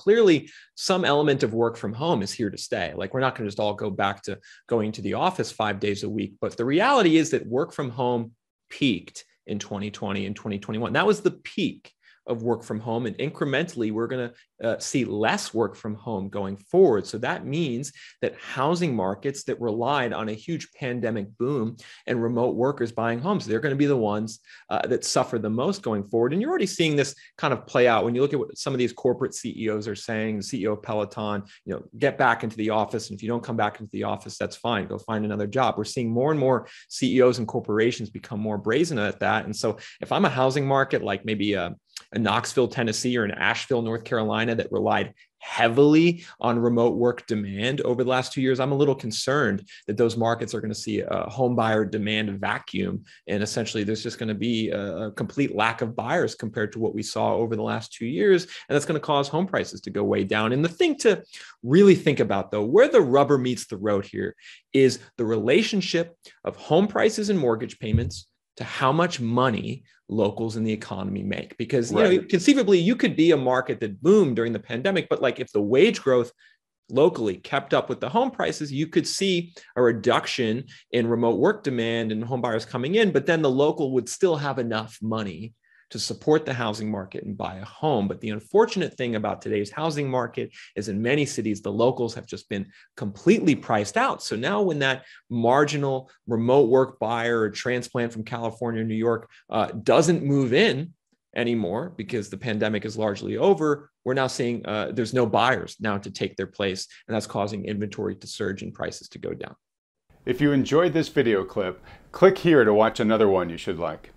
clearly some element of work from home is here to stay. Like, we're not going to just all go back to going to the office 5 days a week. But the reality is that work from home peaked in 2020 and 2021. That was the peak of work from home. And incrementally, we're going to see less work from home going forward. So that means that housing markets that relied on a huge pandemic boom and remote workers buying homes, they're going to be the ones that suffer the most going forward. And you're already seeing this kind of play out when you look at what some of these corporate CEOs are saying. The CEO of Peloton, get back into the office. And if you don't come back into the office, that's fine. Go find another job. We're seeing more and more CEOs and corporations become more brazen at that. And so if I'm a housing market, like maybe a Knoxville, Tennessee, or an Asheville, North Carolina, that relied heavily on remote work demand over the last 2 years, I'm a little concerned that those markets are going to see a home buyer demand vacuum. And essentially, there's just going to be a complete lack of buyers compared to what we saw over the last 2 years. And that's going to cause home prices to go way down. And the thing to really think about, though, where the rubber meets the road here is the relationship of home prices and mortgage payments to how much money locals in the economy make. Because conceivably, you could be a market that boomed during the pandemic, but like if the wage growth locally kept up with the home prices, you could see a reduction in remote work demand and home buyers coming in, but then the local would still have enough money to support the housing market and buy a home. But the unfortunate thing about today's housing market is in many cities, the locals have just been completely priced out. So now when that marginal remote work buyer or transplant from California or New York doesn't move in anymore because the pandemic is largely over, we're now seeing there's no buyers now to take their place. And that's causing inventory to surge and prices to go down. If you enjoyed this video clip, click here to watch another one you should like.